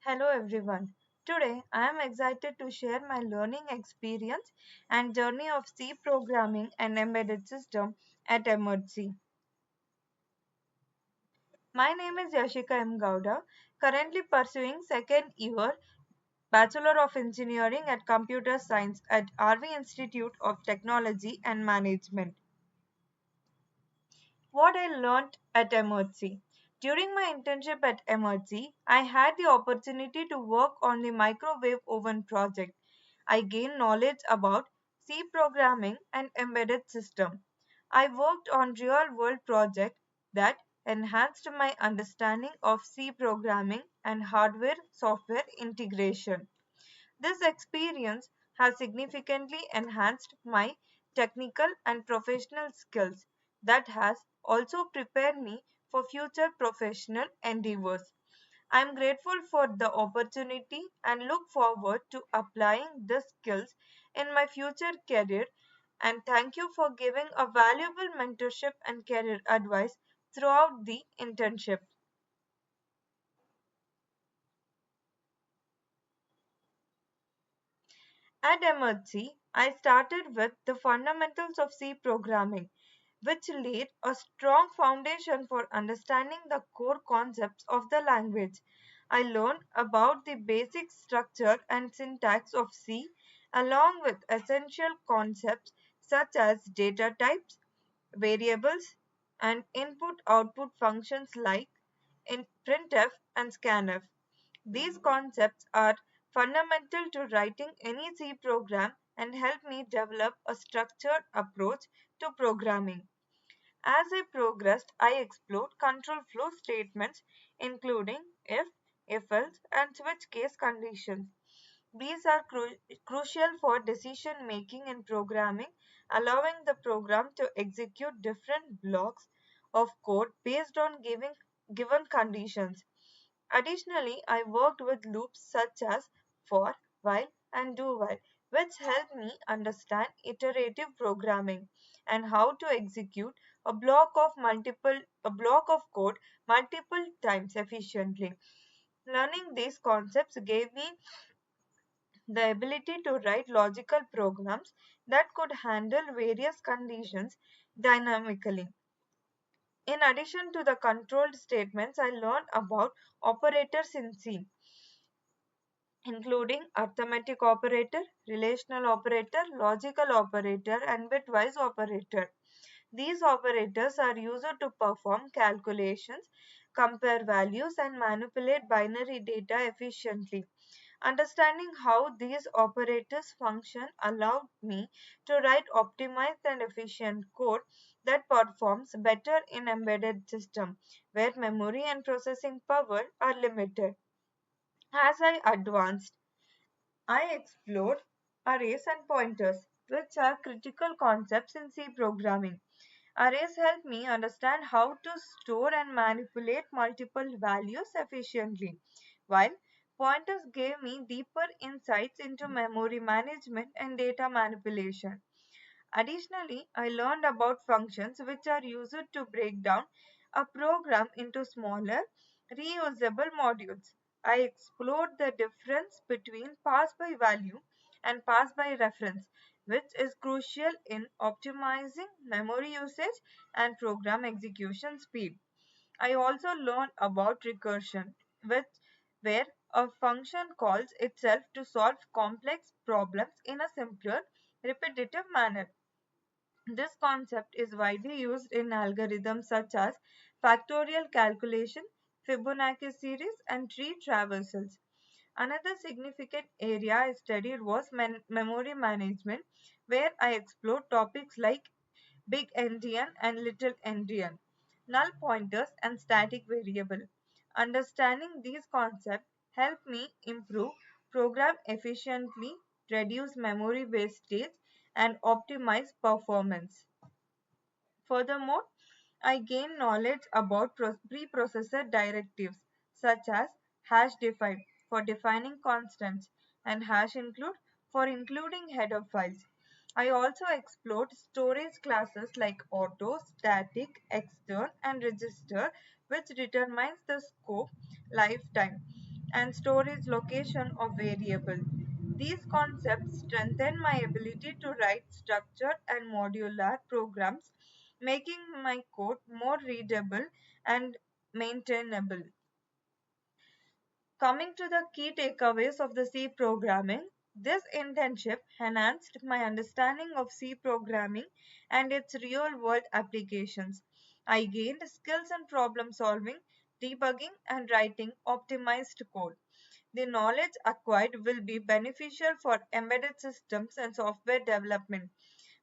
Hello everyone. Today I am excited to share my learning experience and journey of C programming and embedded system at Emergency. My name is Yashika M. Gowda, currently pursuing second year Bachelor of Engineering at Computer Science at RV Institute of Technology and Management. What I learned at Emergency. During my internship at Emergency, I had the opportunity to work on the microwave oven project. I gained knowledge about C programming and embedded system. I worked on real-world projects that enhanced my understanding of C programming and hardware-software integration. This experience has significantly enhanced my technical and professional skills that has also prepared me for future professional endeavors. I am grateful for the opportunity and look forward to applying these skills in my future career and thank you for giving a valuable mentorship and career advice throughout the internship. At MHC, I started with the fundamentals of C programming, which laid a strong foundation for understanding the core concepts of the language. I learned about the basic structure and syntax of C, along with essential concepts such as data types, variables, and input output functions like in printf and scanf. These concepts are fundamental to writing any C program and help me develop a structured approach to programming. As I progressed, I explored control flow statements including if else, and switch case conditions. These are crucial for decision making in programming, allowing the program to execute different blocks of code based on given conditions. Additionally, I worked with loops such as for, while, and do while, which helped me understand iterative programming and how to execute a block of code multiple times efficiently. Learning these concepts gave me the ability to write logical programs that could handle various conditions dynamically. In addition to the controlled statements, I learned about operators in C, including arithmetic operator, relational operator, logical operator, and bitwise operator. These operators are used to perform calculations, compare values, and manipulate binary data efficiently. Understanding how these operators function allowed me to write optimized and efficient code that performs better in embedded system where memory and processing power are limited. As I advanced, I explored arrays and pointers, which are critical concepts in C programming. Arrays help me understand how to store and manipulate multiple values efficiently, while pointers gave me deeper insights into memory management and data manipulation. Additionally, I learned about functions which are used to break down a program into smaller, reusable modules. I explored the difference between pass by value and pass by reference, which is crucial in optimizing memory usage and program execution speed. I also learned about recursion, which where a function calls itself to solve complex problems in a simpler, repetitive manner. This concept is widely used in algorithms such as factorial calculation, Fibonacci series, and tree traversals. Another significant area I studied was memory management, where I explored topics like big endian and little endian, null pointers, and static variable. Understanding these concepts helped me improve program efficiently, reduce memory wastage, and optimize performance. Furthermore, I gained knowledge about preprocessor directives such as hash define for defining constants and hash include for including header files. I also explored storage classes like auto, static, extern, and register, which determines the scope, lifetime. and storage location of variable. These concepts strengthen my ability to write structured and modular programs, making my code more readable and maintainable. Coming to the key takeaways of the C programming, this internship enhanced my understanding of C programming and its real world applications. I gained skills in problem solving, debugging, and writing optimized code. The knowledge acquired will be beneficial for embedded systems and software development.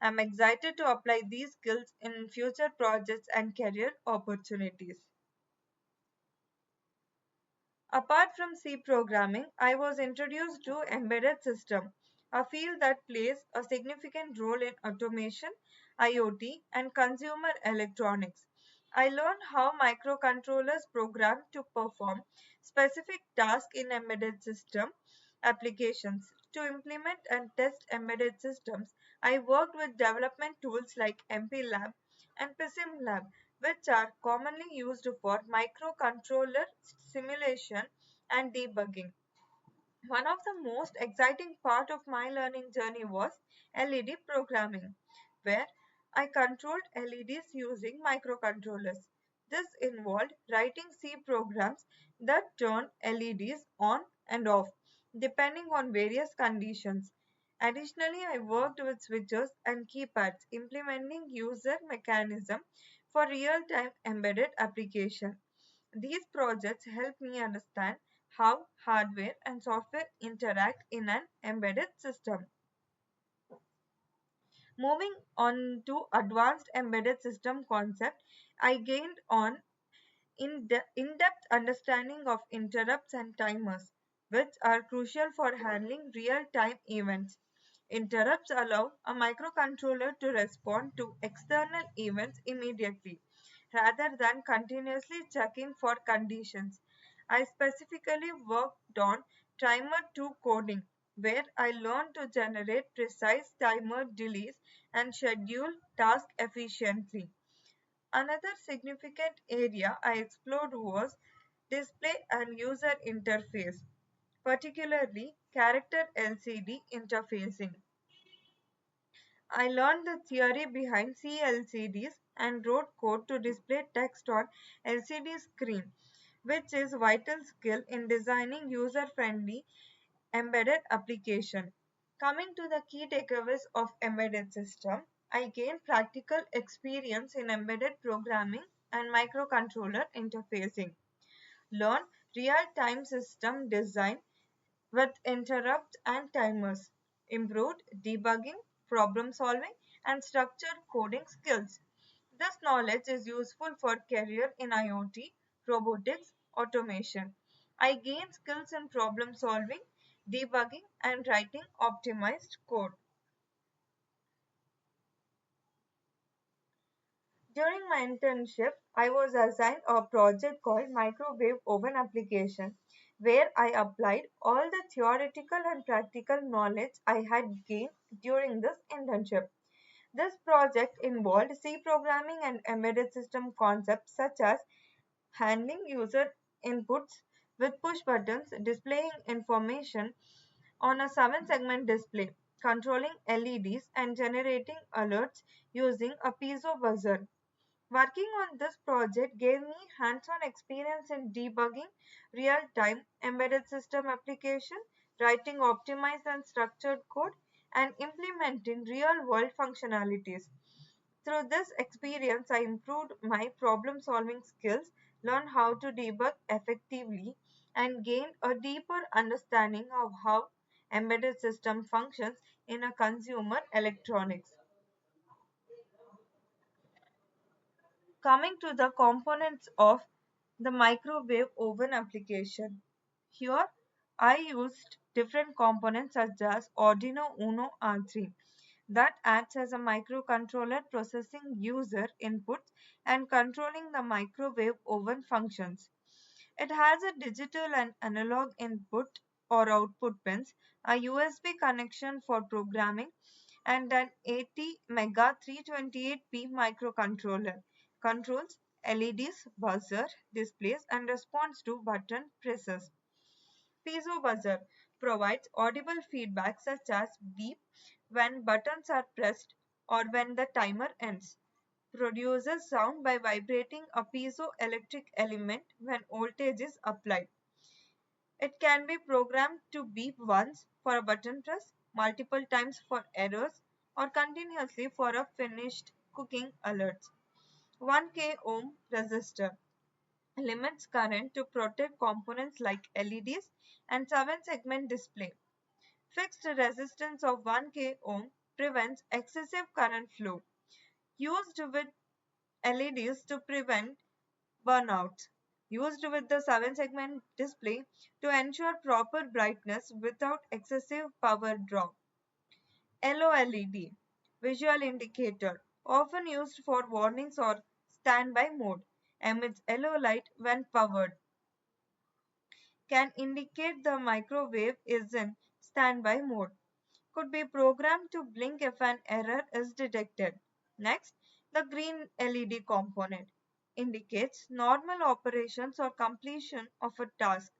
I'm excited to apply these skills in future projects and career opportunities. Apart from C programming, I was introduced to embedded system, a field that plays a significant role in automation, IoT, and consumer electronics. I learned how microcontrollers program to perform specific tasks in embedded system applications. To implement and test embedded systems, I worked with development tools like MPLab and PSIMLab, which are commonly used for microcontroller simulation and debugging. One of the most exciting part of my learning journey was LED programming, where I controlled LEDs using microcontrollers. This involved writing C programs that turn LEDs on and off depending on various conditions. Additionally, I worked with switches and keypads, implementing user mechanism for real-time embedded application. These projects help me understand how hardware and software interact in an embedded system. Moving on to advanced embedded system concept, I gained on in-depth understanding of interrupts and timers, which are crucial for handling real-time events. Interrupts allow a microcontroller to respond to external events immediately, rather than continuously checking for conditions. I specifically worked on timer 2 coding, where I learned to generate precise timer delays and schedule tasks efficiently. Another significant area I explored was display and user interface, particularly character LCD interfacing. I learned the theory behind CLCDs and wrote code to display text on LCD screen, which is vital skill in designing user-friendly embedded application. Coming to the key takeaways of embedded system, I gained practical experience in embedded programming and microcontroller interfacing. Learn real-time system design with interrupts and timers, improved debugging, problem solving, and structured coding skills. This knowledge is useful for career in IoT, robotics, automation. I gain skills in problem solving, debugging, and writing optimized code. During my internship, I was assigned a project called Microwave Oven Application, where I applied all the theoretical and practical knowledge I had gained during this internship. This project involved C programming and embedded system concepts such as handling user inputs with push buttons, displaying information on a 7-segment display, controlling LEDs, and generating alerts using a piezo buzzer. Working on this project gave me hands-on experience in debugging real-time embedded system application, writing optimized and structured code, and implementing real-world functionalities. Through this experience, I improved my problem-solving skills, learned how to debug effectively, and gained a deeper understanding of how embedded system functions in a consumer electronics. Coming to the components of the microwave oven application. Here I used different components such as Arduino Uno R3 that acts as a microcontroller processing user inputs and controlling the microwave oven functions. It has a digital and analog input or output pins, a USB connection for programming, and an 80 Mega 328p microcontroller. Controls LEDs, buzzer, displays, and responds to button presses. Piezo buzzer provides audible feedback such as beep when buttons are pressed or when the timer ends. Produces sound by vibrating a piezoelectric element when voltage is applied. It can be programmed to beep once for a button press, multiple times for errors, or continuously for a finished cooking alerts. 1K ohm resistor limits current to protect components like LEDs and 7-segment display. Fixed resistance of 1K ohm prevents excessive current flow. Used with LEDs to prevent burnouts. Used with the 7-segment display to ensure proper brightness without excessive power draw. LOLED visual indicator often used for warnings or standby mode emits yellow light when powered. Can indicate the microwave is in standby mode. Could be programmed to blink if an error is detected. Next, the green LED component indicates normal operations or completion of a task,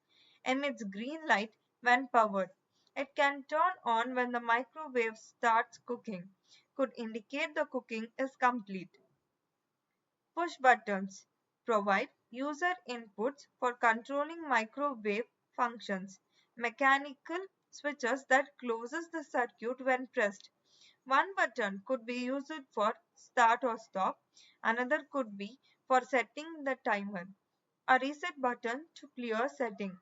emits green light when powered. It can turn on when the microwave starts cooking, could indicate the cooking is complete. Push buttons provide user inputs for controlling microwave functions. Mechanical switches that closes the circuit when pressed. One button could be used for start or stop, another could be for setting the timer, a reset button to clear setting.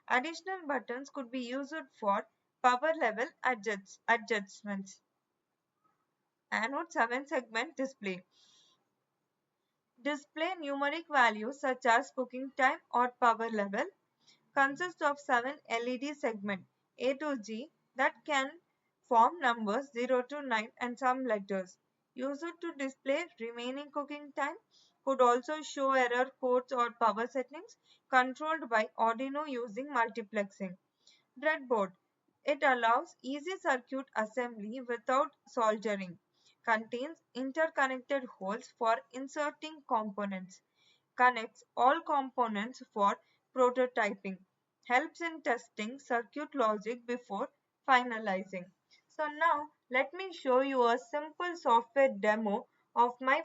Additional buttons could be used for power level adjustments. Anode 7-segment display display numeric values such as cooking time or power level. Consists of 7 LED segments A to G that can form numbers 0 to 9 and some letters. Used to display remaining cooking time, could also show error codes or power settings controlled by Arduino using multiplexing. Breadboard. It allows easy circuit assembly without soldering. Contains interconnected holes for inserting components. Connects all components for prototyping. Helps in testing circuit logic before finalizing. So now let me show you a simple software demo of my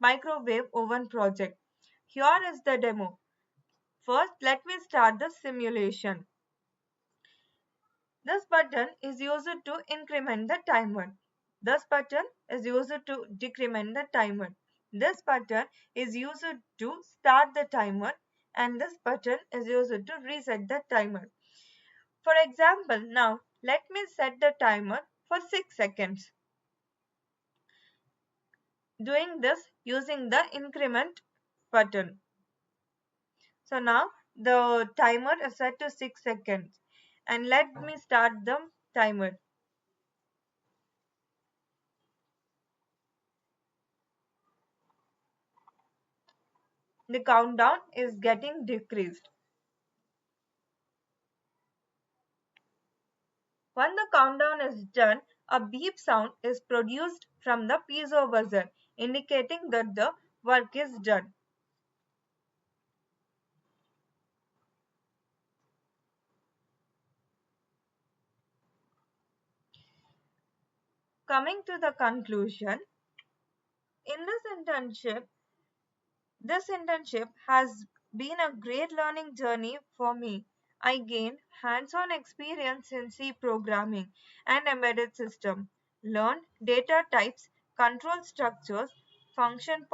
microwave oven project. Here is the demo. First, let me start the simulation. This button is used to increment the timer. This button is used to decrement the timer. This button is used to start the timer and this button is used to reset the timer. For example, now let me set the timer for 6 seconds. Doing this using the increment button. So now the timer is set to 6 seconds and let me start the timer. The countdown is getting decreased. When the countdown is done, a beep sound is produced from the piezo buzzer, indicating that the work is done. Coming to the conclusion, in this internship has been a great learning journey for me. I gained hands-on experience in C programming and embedded system, learned data types, control structures, functions,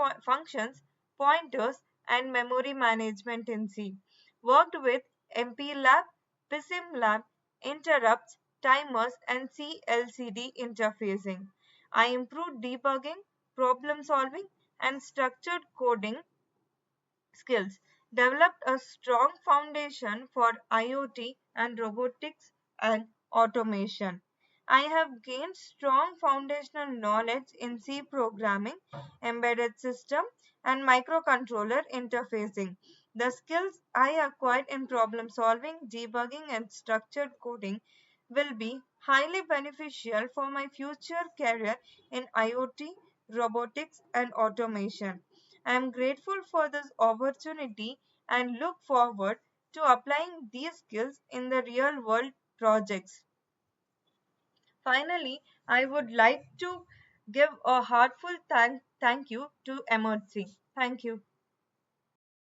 pointers, and memory management in C. Worked with MPLAB, PISMLab, interrupts, timers, and CLCD interfacing. I improved debugging, problem solving, and structured coding skills, developed a strong foundation for IoT and robotics and automation. I have gained strong foundational knowledge in C programming, embedded system, and microcontroller interfacing. The skills I acquired in problem solving, debugging, and structured coding will be highly beneficial for my future career in IoT, robotics, and automation. I am grateful for this opportunity and look forward to applying these skills in the real world projects. Finally, I would like to give a heartfelt thank you to Emergency. Thank you.